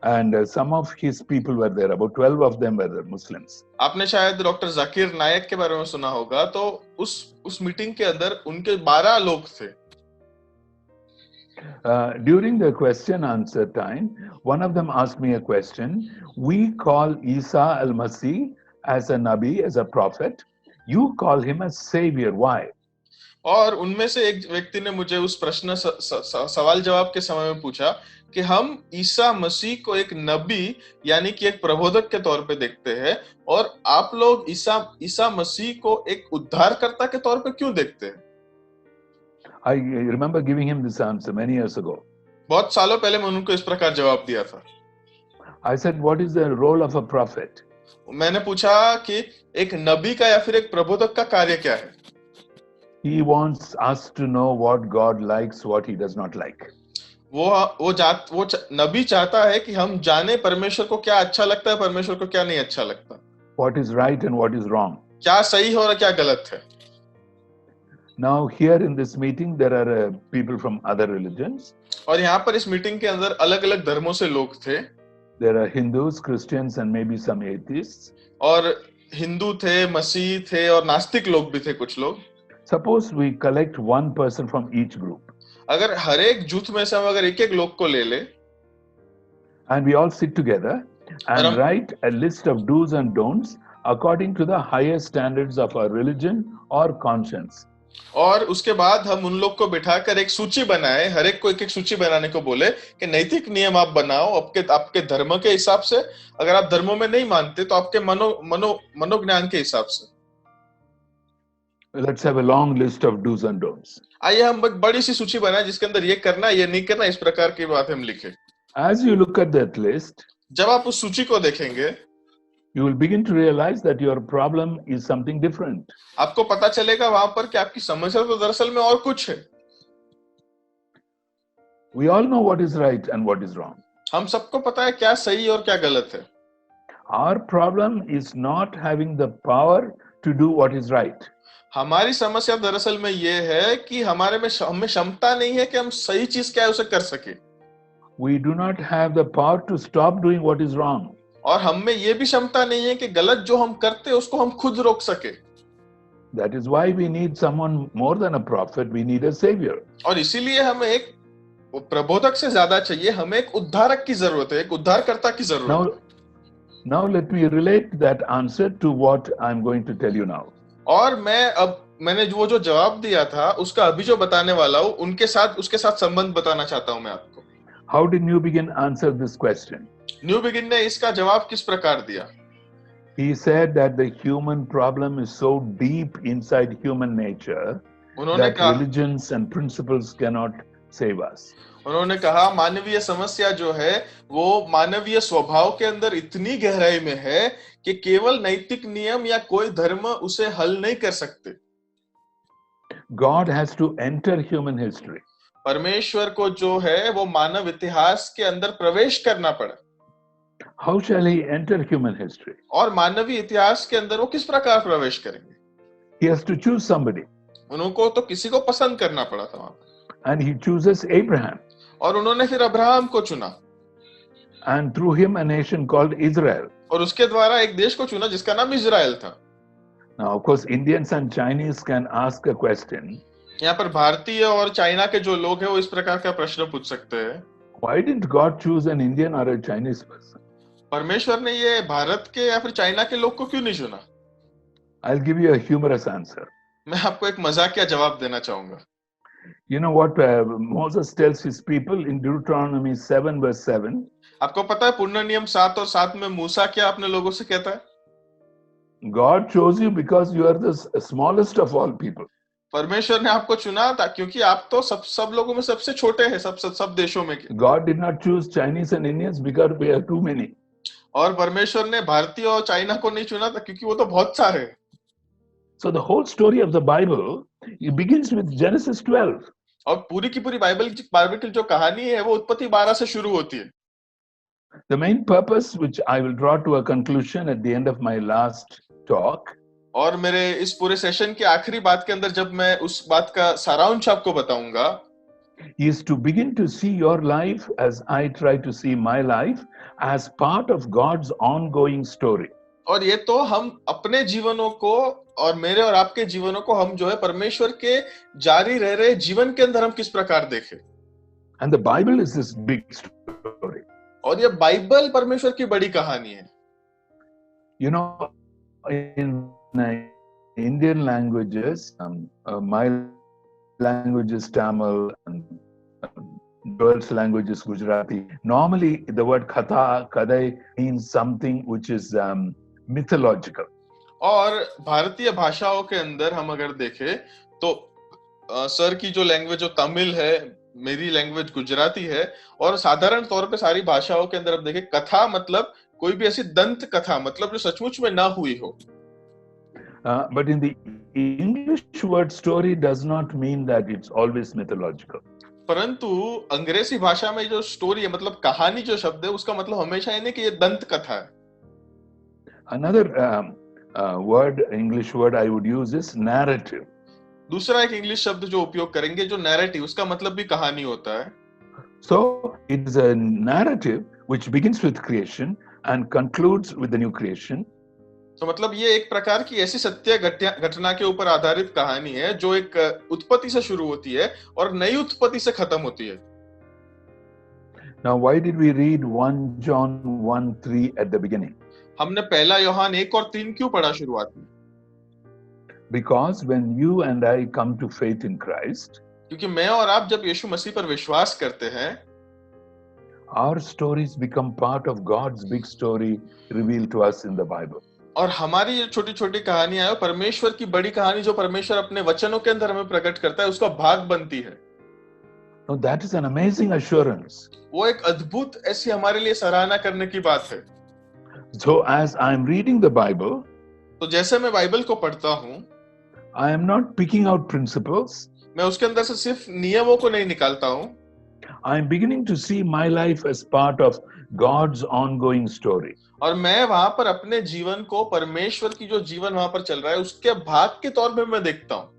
Speaker 3: and some of his people were there. About 12 of them were Muslims.
Speaker 2: आपने शायद डॉक्टर जाकिर नायक के बारे में सुना होगा। तो उस मीटिंग के अंदर उनके 12 लोग थे।
Speaker 3: During the question answer time, one of them asked me a question. We call Isa al-Masih as a Nabi, as a prophet. You call him a savior. Why?
Speaker 2: और उनमें से एक व्यक्ति ने मुझे उस प्रश्न सवाल जवाब के समय में पूछा कि हम ईसा मसीह को एक नबी यानी कि एक प्रबोधक के तौर पे देखते हैं, और आप लोग ईसा मसीह को एक उद्धारकर्ता के तौर पे क्यों देखते हैं?
Speaker 3: I remember giving him this answer many years ago.
Speaker 2: बहुत सालों पहले मैंने उनको इस प्रकार जवाब दिया था।
Speaker 3: I said, what is the role of a prophet?
Speaker 2: मैंने पूछा कि एक नबी का या फिर एक प्रबोधक का कार्य क्या है?
Speaker 3: He wants us to know what God likes, what he does not like.
Speaker 2: वो नबी चाहता है कि हम जाने परमेश्वर को क्या अच्छा लगता है, परमेश्वर को क्या नहीं अच्छा लगता,
Speaker 3: what is right and what is wrong.
Speaker 2: क्या सही है और क्या गलत है।
Speaker 3: Now here in this meeting there are people from other religions.
Speaker 2: और यहाँ पर इस मीटिंग के अंदर अलग-अलग धर्मों से लोग थे।
Speaker 3: There are Hindus, Christians and maybe some atheists.
Speaker 2: और हिंदू थे, मसीह थे और नास्तिक लोग भी थे कुछ लोग।
Speaker 3: Suppose we collect one person from each group.
Speaker 2: अगर हर एक जुट में से हम अगर एक-एक लोग को ले ले,
Speaker 3: and we all sit together and write a list of do's and don'ts according to the highest standards of our religion or conscience.
Speaker 2: और उसके बाद हम उन लोग को बिठाकर एक सूची बनाए, हर एक को एक-एक सूची बनाने को बोले कि नैतिक नियम आप बनाओ आपके धर्म के हिसाब से। अगर आप धर्मों में नहीं मानते तो आपके मनोज्ञान के हिसाब से।
Speaker 3: Let's have a long list of do's and don'ts.
Speaker 2: आइए हम एक बड़ी सी सूची बनाए जिसके अंदर ये करना ये नहीं करना, इस प्रकार की बात हम लिखें।
Speaker 3: As you look at that list,
Speaker 2: जब आप उस सूची को देखेंगे,
Speaker 3: you will begin to realize that your problem is something different.
Speaker 2: आपको पता चलेगा वहां पर कि आपकी समस्या तो दरअसल में और कुछ है।
Speaker 3: We all know what is right and what is wrong.
Speaker 2: हम सबको पता है क्या सही और क्या गलत है।
Speaker 3: Our problem is not having the power to do what is right.
Speaker 2: हमारी समस्या दरअसल में ये है कि हमें क्षमता नहीं है कि हम सही चीज क्या है उसे कर सके,
Speaker 3: We do not have the power to stop doing what is wrong.
Speaker 2: और हम में ये भी क्षमता नहीं है कि गलत जो हम करते हैं उसको हम खुद रोक सके।
Speaker 3: That is why we need someone more than a prophet. We need a savior.
Speaker 2: और इसीलिए हमें एक प्रबोधक से ज्यादा चाहिए, हमें एक उद्धारक की जरूरत है, एक उद्धारकर्ता की जरूरत है।
Speaker 3: Now let me relate that answer to what I'm going to tell you now.
Speaker 2: और मैंने वो जो जवाब दिया था उसका अभी जो बताने वाला हूँ उसके साथ संबंध बताना चाहता हूँ मैं आपको।
Speaker 3: How did New Begin answer this question?
Speaker 2: New begin ने इसका जवाब किस प्रकार दिया?
Speaker 3: He said that the human problem is so deep inside human nature that religions and principles cannot save us.
Speaker 2: उन्होंने कहा मानवीय समस्या जो है वो मानवीय स्वभाव के अंदर इतनी गहराई में है कि केवल नैतिक नियम या कोई धर्म उसे हल नहीं कर सकते।
Speaker 3: God has to enter human history.
Speaker 2: परमेश्वर को जो है वो मानव इतिहास के अंदर प्रवेश करना पड़ा।
Speaker 3: How shall he enter human history?
Speaker 2: और मानवीय इतिहास के अंदर वो किस प्रकार प्रवेश करेंगे?
Speaker 3: He has to choose somebody.
Speaker 2: उनको तो किसी को पसंद करना पड़ा था वहां पर।
Speaker 3: And he chooses Abraham.
Speaker 2: और उन्होंने फिर अब्राहम को चुना।
Speaker 3: And through him a nation called Israel.
Speaker 2: और उसके द्वारा एक देश को चुना जिसका नाम इजराइल था।
Speaker 3: Now of course Indians and Chinese can ask a question.
Speaker 2: यहाँ पर भारतीय और चाइना के जो लोग हैं वो इस प्रकार का प्रश्न पूछ सकते हैं,
Speaker 3: Why didn't God choose an Indian or a Chinese person?
Speaker 2: परमेश्वर ने ये भारत के या फिर चाइना के लोग को क्यों नहीं चुना?
Speaker 3: I'll give you a humorous answer.
Speaker 2: मैं आपको एक मजाकिया जवाब देना चाहूंगा।
Speaker 3: You know what Moses tells his people in Deuteronomy 7 verse 7?
Speaker 2: आपको पता है पुण्य नियम 7 और 7 में मूसा क्या अपने लोगों से कहता है?
Speaker 3: God chose you because you are the smallest of all people.
Speaker 2: परमेश्वर ने आपको चुना था क्योंकि आप तो सब लोगों में सबसे छोटे हैं, सब देशों में के।
Speaker 3: God did not choose Chinese and Indians because we are too many.
Speaker 2: और परमेश्वर ने भारतीय और चाइना को नहीं चुना था क्योंकि वो तो बहुत सारे हैं।
Speaker 3: So the whole story of the Bible it begins with Genesis 12.
Speaker 2: और पूरी की पूरी बाइबल की जो कहानी है वो उत्पत्ति 12 से शुरू होती है।
Speaker 3: The main purpose, which I will draw to a conclusion at the end of my last talk,
Speaker 2: और मेरे इस पूरे सेशन के आखिरी बात के अंदर जब मैं उस बात का सारांश आपको बताऊंगा,
Speaker 3: is to begin to see your life as I try to see my life as part of God's ongoing story.
Speaker 2: और ये तो हम अपने जीवनों को और मेरे और आपके जीवनों को हम जो है परमेश्वर के जारी रह रहे जीवन के अंदर हम किस प्रकार देखें।
Speaker 3: And the Bible is this big story.
Speaker 2: और ये बाइबल परमेश्वर की बड़ी कहानी है।
Speaker 3: You know, in Indian languages, my language is Tamil and Joel's language is Gujarati. Normally, the word katha, kadai means something which is mythological.
Speaker 2: और भारतीय भाषाओं के अंदर हम अगर देखें तो सर की जो लैंग्वेज जो तमिल है, मेरी लैंग्वेज गुजराती है, और साधारण तौर पे सारी भाषाओं के अंदर अब देखें कथा मतलब कोई भी ऐसी दंत कथा मतलब जो सचमुच में ना हुई हो।
Speaker 3: But in the English word story does not mean that it's always mythological.
Speaker 2: परंतु अंग्रेजी भाषा में जो स्टोरी है मतलब कहानी जो शब्द है उसका मतलब हमेशा ये नहीं कि ये दंत कथा है।
Speaker 3: Another English word I would use is narrative.
Speaker 2: दूसरा एक इंग्लिश शब्द जो उपयोग करेंगे जो नैरेटिव, उसका मतलब भी कहानी होता है।
Speaker 3: So it is a narrative which begins with creation and concludes with the new creation.
Speaker 2: तो मतलब ये एक प्रकार की ऐसी सत्य घटना के ऊपर आधारित कहानी है जो एक उत्पत्ति से शुरू होती है और नई उत्पत्ति से खत्म होती है।
Speaker 3: Now why did we read 1 John 1:3 at the beginning?
Speaker 2: हमने पहला यूहन्ना 1 और 3 क्यों पढ़ा शुरुआत में?
Speaker 3: Because when you and I come to faith in Christ,
Speaker 2: क्योंकि मैं और आप जब यीशु मसीह पर विश्वास करते हैं,
Speaker 3: our stories become part of God's big story revealed to us in the Bible.
Speaker 2: और हमारी ये छोटी-छोटी कहानियां है परमेश्वर की बड़ी कहानी जो परमेश्वर अपने वचनों के अंदर हमें प्रकट करता है उसका भाग बनती है।
Speaker 3: Now that is an amazing assurance.
Speaker 2: वो एक अद्भुत ऐसी हमारे लिए सराहना करने की बात है।
Speaker 3: So as I am reading the Bible,
Speaker 2: तो जैसे मैं बाइबल को पढ़ता हूँ,
Speaker 3: I am not picking out principles.
Speaker 2: मैं उसके अंदर से सिर्फ नियमों को नहीं निकालता हूँ।
Speaker 3: I'm beginning to see my life as part of God's ongoing story.
Speaker 2: और मैं वहां पर अपने जीवन को परमेश्वर की जो जीवन वहां पर चल रहा है उसके भाग के तौर पे मैं देखता हूँ.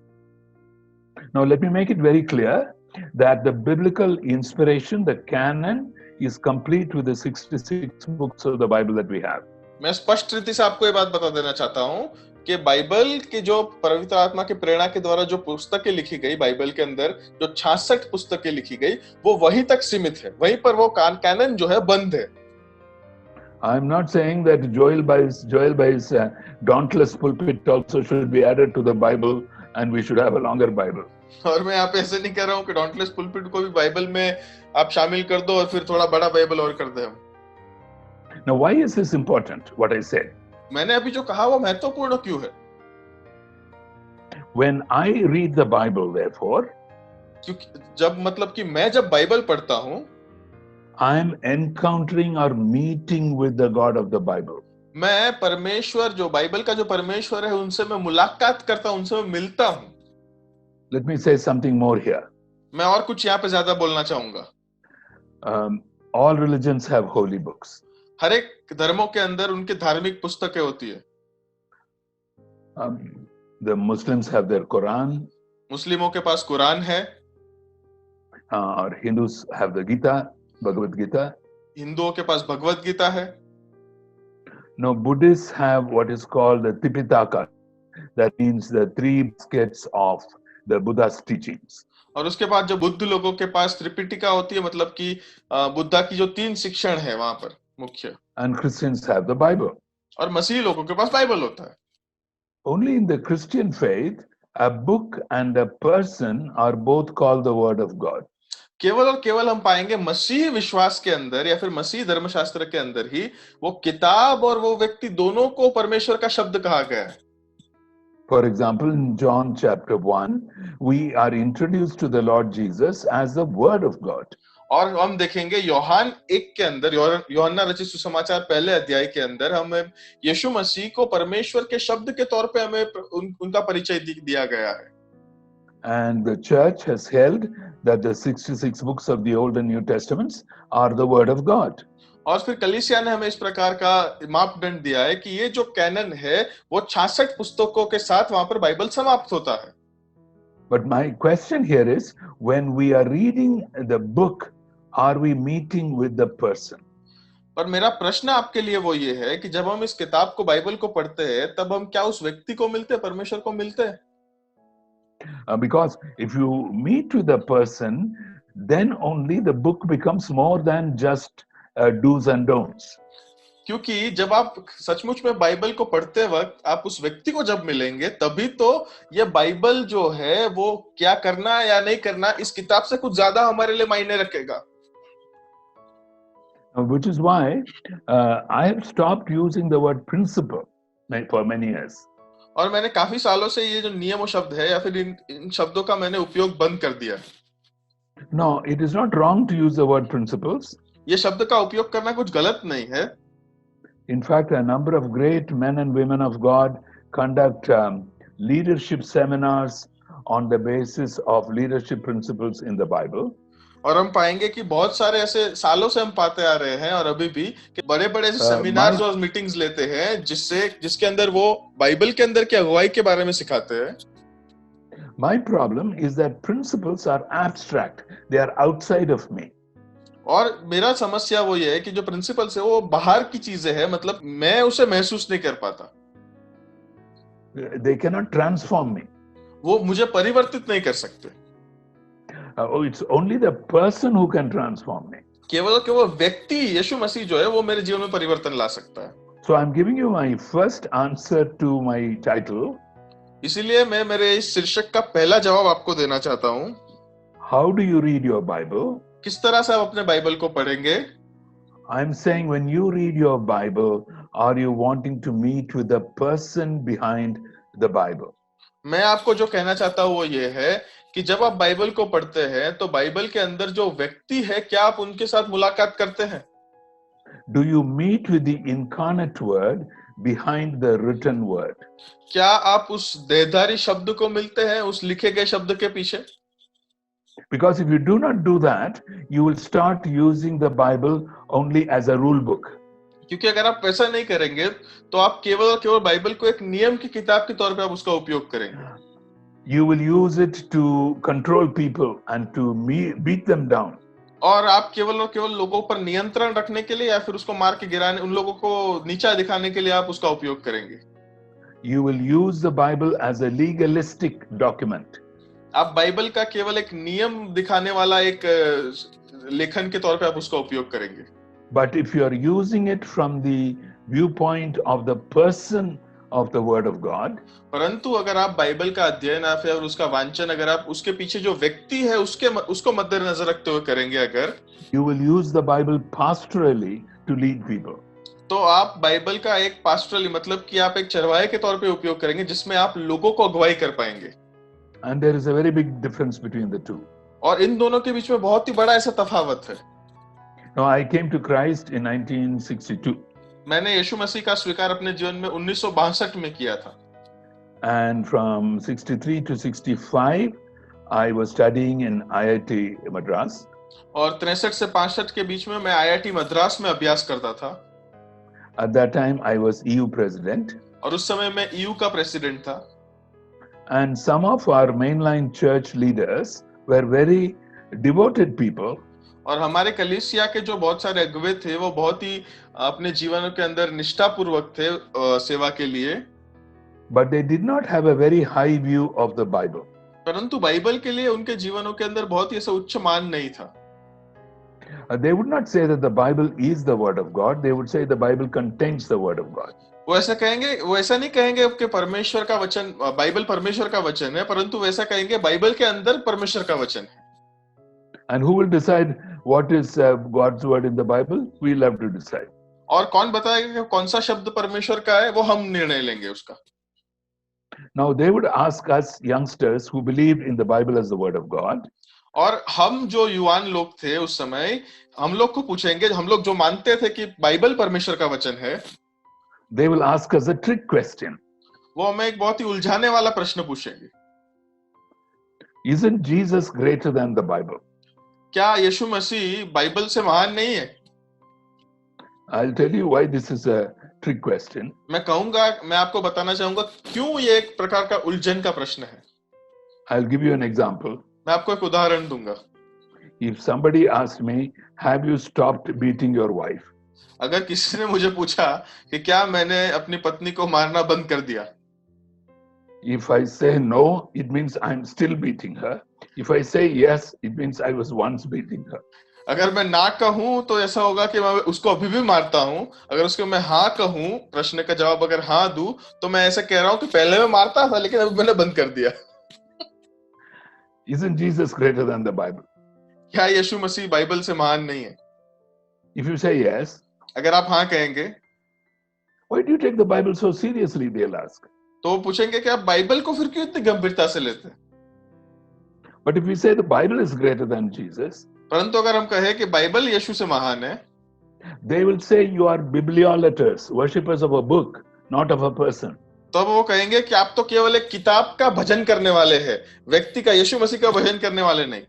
Speaker 3: Now, let me make it very clear that the biblical inspiration, the canon, is complete with the 66 books of the Bible that we have.
Speaker 2: मैं स्पष्ट रीति से आपको ये बात बता देना चाहता हूँ कि बाइबल के जो पवित्र आत्मा के प्रेरणा के द्वारा जो पुस्तकें लिखी गई बाइबल के अंदर जो 66 पुस्तकें लिखी गई वो वहीं तक सीमित है. वहीं पर वो कैनन जो है बंद है.
Speaker 3: I'm not saying that Joel Bai's dauntless pulpit also should be added to the Bible and we should have a longer Bible.
Speaker 2: और मैं यहाँ पे ऐसे नहीं कह रहा हूँ कि डॉन्टलेस पुलपिट को भी बाइबल में आप शामिल कर दो और फिर थोड़ा बड़ा बाइबल और कर दे हम.
Speaker 3: Now, why is this important, what I said?
Speaker 2: मैंने अभी जो कहा वो महत्वपूर्ण क्यों है?
Speaker 3: When I read the Bible, therefore,
Speaker 2: क्योंकि मैं जब बाइबल पढ़ता हूँ
Speaker 3: I'm encountering or meeting with the God of the Bible.
Speaker 2: मैं परमेश्वर जो बाइबल का जो परमेश्वर है उनसे मैं मुलाकात करता हूँ, उनसे मैं मिलता हूँ.
Speaker 3: Let me say something more here.
Speaker 2: मैं और कुछ यहाँ पे ज्यादा बोलना चाहूंगा.
Speaker 3: All religions have holy books.
Speaker 2: हर एक धर्मों के अंदर उनकी धार्मिक पुस्तकें होती है.
Speaker 3: The Muslims have their Quran.
Speaker 2: मुस्लिमों के पास कुरान है.
Speaker 3: Or Hindus have the Gita, Bhagavad Gita.
Speaker 2: हिंदुओं के पास भगवत गीता है.
Speaker 3: Now, Buddhists have what is called the Tipitaka. That means the 3 baskets of the Buddha's teachings.
Speaker 2: और उसके बाद जो बुद्ध लोगों के पास त्रिपिटिका होती है, मतलब कि बुद्धा की जो 3 शिक्षण है वहां पर मुख्य.
Speaker 3: And Christians have the Bible.
Speaker 2: और मसीही लोगों के पास बाइबल होता है.
Speaker 3: Only in the Christian faith, a book and a person are both called the Word of God.
Speaker 2: केवल और केवल हम पाएंगे मसीही विश्वास के अंदर या फिर मसीही धर्मशास्त्र के अंदर ही वो किताब और वो व्यक्ति दोनों को परमेश्वर का शब्द कहा गया है.
Speaker 3: For example, in John chapter 1, we are introduced to the Lord Jesus as the Word of God.
Speaker 2: और हम देखेंगे यूहन्ना 1 के अंदर, यूहन्ना रचित सुसमाचार पहले अध्याय के अंदर हमें यीशु मसीह को परमेश्वर के शब्द के तौर पे हमें उनका परिचय दिया गया है.
Speaker 3: And the church has held that the 66 books of the Old and New Testaments are the Word of God.
Speaker 2: और फिर कलीसिया ने हमें इस प्रकार का मापदंड दिया है कि ये जो कैनन है वो 66 पुस्तकों के साथ वहां पर बाइबल समाप्त होता है.
Speaker 3: But my question here is, when we are reading the book, are we meeting with the person?
Speaker 2: पर मेरा प्रश्न आपके लिए वो ये है कि जब हम इस किताब को बाइबल को पढ़ते हैं तब हम क्या उस व्यक्ति को मिलते हैं, परमेश्वर को मिलते हैं?
Speaker 3: Because if you meet with the person, then only the book becomes more than just do's and don'ts.
Speaker 2: क्योंकि जब आप सचमुच में बाइबल को पढ़ते वक्त आप उस व्यक्ति को जब मिलेंगे तभी तो ये बाइबल जो है वो क्या करना या नहीं करना इस किताब से कुछ ज्यादा हमारे लिए मायने रखेगा.
Speaker 3: Which is why I have stopped using the word principle for many years.
Speaker 2: और मैंने काफी सालों से ये जो नियम शब्द है या फिर इन शब्दों का मैंने उपयोग बंद कर दिया.
Speaker 3: No, it is not wrong to use the word principles.
Speaker 2: ये शब्द का उपयोग करना कुछ गलत नहीं है.
Speaker 3: In fact, a number of great men and women of God conduct leadership seminars on the basis of leadership principles in the Bible.
Speaker 2: और हम पाएंगे कि बहुत सारे ऐसे सालों से हम पाते आ रहे हैं और अभी भी कि बड़े-बड़े सेमिनार्स और मीटिंग्स लेते हैं जिसके अंदर वो बाइबल के अंदर की अगुवाई के बारे में सिखाते हैं.
Speaker 3: My problem is that principles are abstract. They are outside of me.
Speaker 2: और मेरा समस्या वो ये है कि जो प्रिंसिपल्स है वो बाहर की चीजें हैं, मतलब मैं उसे महसूस नहीं कर पाता.
Speaker 3: They cannot transform me.
Speaker 2: वो मुझे परिवर्तित नहीं कर सकते.
Speaker 3: It's only the person who can transform me.
Speaker 2: केवल व्यक्ति यीशु मसीह जो है वो मेरे जीवन में परिवर्तन ला सकता है.
Speaker 3: So I'm giving you my first answer to my title.
Speaker 2: इसीलिए मैं मेरे इस शीर्षक का पहला जवाब आपको देना चाहता हूँ.
Speaker 3: How do you read your Bible?
Speaker 2: किस तरह से आप अपने बाइबल को पढ़ेंगे?
Speaker 3: I'm saying when you read your Bible, are you wanting to meet with the person behind the Bible?
Speaker 2: मैं आपको जो कहना चाहता हूँ वो ये है कि जब आप बाइबल को पढ़ते हैं तो बाइबल के अंदर जो व्यक्ति है क्या आप उनके साथ मुलाकात करते हैं?
Speaker 3: Do you meet with the incarnate word behind the written word?
Speaker 2: क्या आप उस देहधारी शब्द को मिलते हैं उस लिखे गए शब्द के पीछे?
Speaker 3: Because if you do not do that, you will start using the Bible only as a rule book.
Speaker 2: क्योंकि अगर आप वैसा नहीं करेंगे तो आप केवल और केवल बाइबल को एक नियम की किताब के तौर पे आप उसका उपयोग करेंगे.
Speaker 3: You will use it to control people and to beat them down.
Speaker 2: और आप केवल और केवल लोगों पर नियंत्रण रखने के लिए या फिर उसको मार के गिराने, उन लोगों को नीचा दिखाने के लिए आप उसका उपयोग करेंगे.
Speaker 3: You will use the Bible as a legalistic document.
Speaker 2: आप बाइबल का केवल एक नियम दिखाने वाला एक लेखन के तौर पे आप उसका उपयोग करेंगे.
Speaker 3: But if you are using it from the viewpoint of the person of the Word of God,
Speaker 2: परंतु अगर आप बाइबल का अध्ययन या फिर उसका वांचन अगर आप उसके पीछे जो व्यक्ति है उसको मद्देनजर रखते हुए करेंगे, अगर
Speaker 3: you will use the Bible pastorally to lead people.
Speaker 2: तो आप बाइबल का एक पास्टरली मतलब कि आप एक चरवाहे के तौर पे उपयोग करेंगे जिसमें आप लोगों को अगुवाई कर पाएंगे.
Speaker 3: And there is a very big difference between the two.
Speaker 2: और इन दोनों के बीच में बहुत ही बड़ा ऐसा तफावत है.
Speaker 3: Now, I came to Christ in 1962.
Speaker 2: मैंने यीशु मसीह का स्वीकार अपने जीवन में 1962 में किया था.
Speaker 3: And from 63 to 65, I was studying in IIT Madras.
Speaker 2: और 63 से 65 के बीच में मैं IIT मद्रास में अभ्यास करता था.
Speaker 3: At that time, I was EU president.
Speaker 2: और उस समय मैं EU का प्रेसिडेंट था.
Speaker 3: And some of our mainline church leaders were very devoted people.
Speaker 2: और हमारे कलीसिया के जो बहुत सारे अगुवे थे वो बहुत ही अपने जीवन के अंदर निष्ठापूर्वक थे सेवा के लिए.
Speaker 3: But they did not have a very high view of the Bible.
Speaker 2: परंतु बाइबल के लिए उनके जीवनों के अंदर बहुत ही ऐसा उच्च मान नहीं था.
Speaker 3: They would not say that the Bible is the Word of God. They would say the Bible contains the Word of God.
Speaker 2: वो ऐसा नहीं कहेंगे कि परमेश्वर का वचन, बाइबल परमेश्वर का वचन है, परंतु वैसा कहेंगे बाइबल के अंदर परमेश्वर का वचन है.
Speaker 3: And who will decide what is God's word in the Bible? We'll have to decide.
Speaker 2: और कौन बताएगा कि कौन सा शब्द परमेश्वर का है, वो हम निर्णय लेंगे उसका.
Speaker 3: Now they would ask us youngsters who believed in the Bible as the Word of God.
Speaker 2: और हम जो युवान लोग थे उस समय, हम लोग को पूछेंगे, हम लोग जो मानते थे कि बाइबल परमेश्वर का वचन है,
Speaker 3: They will ask us a trick question.
Speaker 2: वो हमें एक बहुत ही उलझाने वाला प्रश्न पूछेंगे.
Speaker 3: Isn't Jesus greater than the Bible?
Speaker 2: क्या यीशु मसीह बाइबल से महान नहीं है?
Speaker 3: I'll tell you why this is a trick question.
Speaker 2: मैं आपको बताना चाहूंगा क्यों ये एक प्रकार का उलझन का प्रश्न है.
Speaker 3: I'll give you an example.
Speaker 2: मैं आपको एक उदाहरण दूंगा.
Speaker 3: If somebody asked me, have you stopped beating your wife?
Speaker 2: अगर किसी ने मुझे पूछा कि क्या मैंने अपनी पत्नी को मारना बंद कर दिया,
Speaker 3: If I say no, it means I'm still beating her. If I say yes, it means I was once beating her.
Speaker 2: अगर मैं ना कहूं तो ऐसा होगा कि मैं उसको अभी भी मारता हूं. अगर उसको मैं हाँ कहूं, प्रश्न का जवाब अगर हाँ दूं, तो मैं ऐसा कह रहा हूं कि पहले मैं मारता था लेकिन अभी मैंने बंद कर दिया.
Speaker 3: Isn't Jesus greater than the Bible?
Speaker 2: क्या यीशु मसीह बाइबल से महान नहीं है?
Speaker 3: If you say yes,
Speaker 2: अगर आप हाँ कहेंगे,
Speaker 3: why do you take the Bible so seriously? They'll ask.
Speaker 2: तो वो पूछेंगे कि आप बाइबल को फिर क्यों इतनी गंभीरता से लेते हैं?
Speaker 3: But if we say the Bible is greater than Jesus,
Speaker 2: परंतु अगर हम कहें कि बाइबल यीशु से महान है,
Speaker 3: they will say you are bibliolaters, worshippers of a book, not of a person.
Speaker 2: तो अब वो कहेंगे कि आप तो केवल एक किताब का भजन करने वाले हैं, व्यक्ति का, यीशु मसीह का भजन करने वाले नहीं.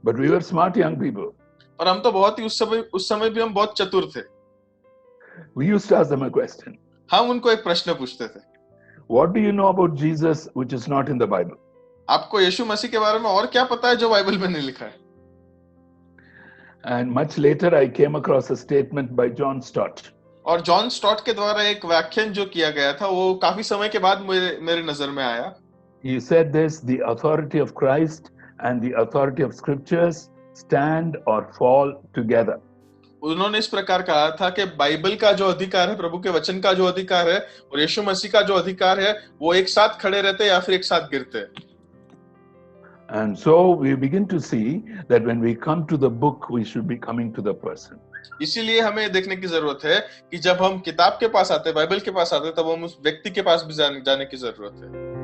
Speaker 3: But we were smart young people.
Speaker 2: और हम तो बहुत ही उस समय भी हम बहुत चतुर थे.
Speaker 3: We used to ask them a question.
Speaker 2: हम उनको एक प्रश्न पूछते थे.
Speaker 3: What do you know about Jesus which is not in the Bible?
Speaker 2: आपको यीशु मसीह के बारे में और क्या पता है जो बाइबल में नहीं लिखा है?
Speaker 3: And much later I came across a statement by John Stott.
Speaker 2: और जॉन स्टॉट के द्वारा एक व्याख्यान जो किया गया था, वो काफी समय के बाद मेरे नजर में आया.
Speaker 3: He said this, the authority of Christ and the authority of scriptures stand or fall together.
Speaker 2: उन्होंने इस प्रकार कहा था कि बाइबल का जो अधिकार है, प्रभु के वचन का जो अधिकार है, और यीशु मसीह का जो अधिकार है, वो एक साथ खड़े रहते हैं या फिर एक साथ गिरते हैं.
Speaker 3: And so we begin to see that when we come to the book, we should be coming to the person.
Speaker 2: इसीलिए हमें देखने की जरूरत है कि जब हम किताब के पास आते हैं, बाइबल के पास आते हैं, तब हम उस व्यक्ति के पास भी जाने की जरूरत है.